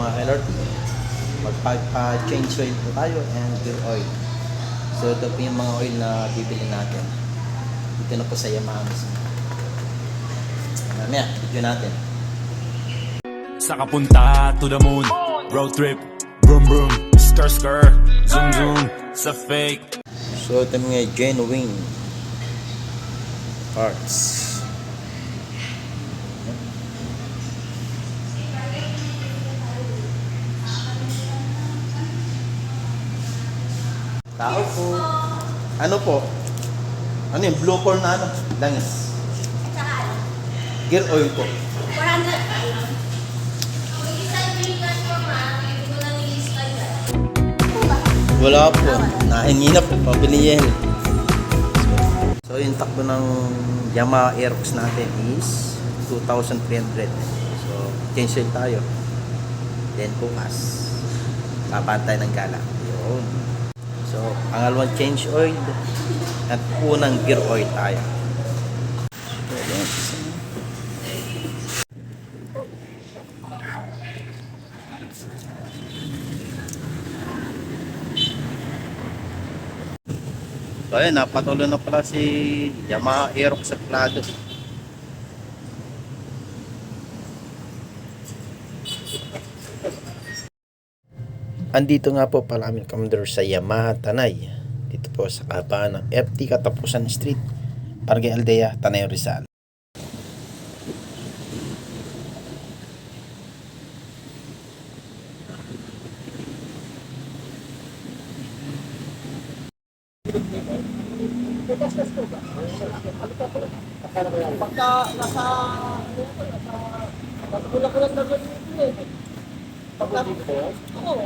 mga LRT, magpapa-change oil po tayo and gear oil. So ito po yung mga oil na bibili natin. Dito na po sa Yamaha mismo. Mamaya, video natin. Sa kapunta to the moon, road trip, vroom vroom, skr skr, zoom zoom, sa fake. So ito mga genuine parts. Tao po. Ano po? Ano yung blue corn na ano? Langis. Gear oil po. 400. May isang bigas po, ma. Hindi ko na nilista yan. Wala po. Nahingi na po. Pabili yan. So yung takbo ng Yamaha Aerox natin is 2,300. So change oil tayo. Then bukas papantay ng gala. Yun. So pangalawang change oil at unang gear oil tayo. So ayun, napatuloy na pala si Yamaha Aerox sa Plado. Andito nga po pala aming commander sa Yamaha Tanay. Dito po sa kahabaan ng FT Katapusan Street, Parque Aldea, Tanay, Rizal. Pagka nasa kulang-kulang na ganyan ito eh. Pagka oo,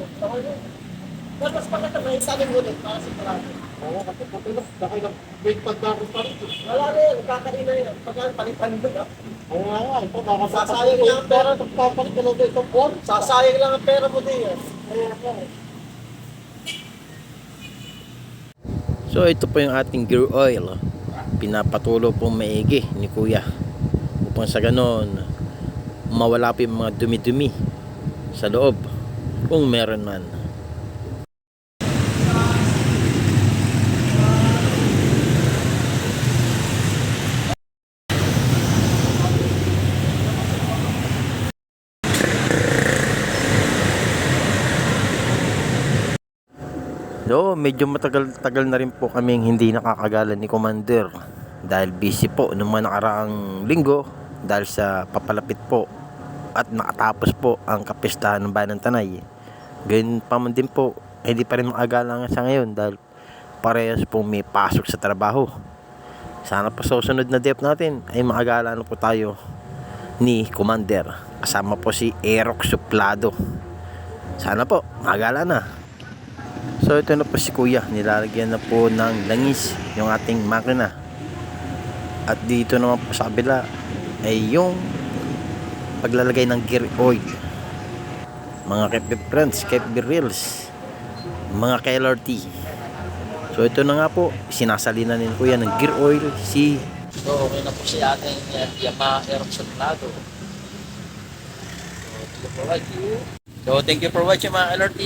tapos pagka may saling ulit para sa parado. Oo, kasi pati na, dahil nag-break pagdakos pa rin. Wala na yun, kakain na yun. Pagka palitan mo na. Oo nga nga, ito sasayang lang ang pera ng papalit na lang itong phone. Sasayang lang ang pera mo din yan. Kaya nga eh. So ito po yung ating gear oil. Pinapatulo po maigi ni Kuya upang sa ganon mawala po yung mga dumi-dumi sa loob kung meron man. So, medyo matagal-tagal na rin po kaming hindi nakakagala ni Commander dahil busy po noong mga nakaraang linggo dahil sa papalapit po at nakatapos po ang kapistahan ng Bayan ng Tanay. Ganyan pa man din po, hindi pa rin makagala nga sa ngayon dahil parehas po may pasok sa trabaho. Sana po sa susunod na dep natin ay makagala na po tayo ni Commander. Kasama po si Aerox Suplado. Sana po makagala na. So ito na po si Kuya, nilalagyan na po ng langis yung ating makina. At dito naman po sa kabila ay yung paglalagay ng gear oil. Mga KP friends, KP reels, mga KLRT. So ito na nga po, sinasalinan ni Kuya ng gear oil si. So okay na po si ating Yamaha Aerox Plado. So thank you for watching mga LRT.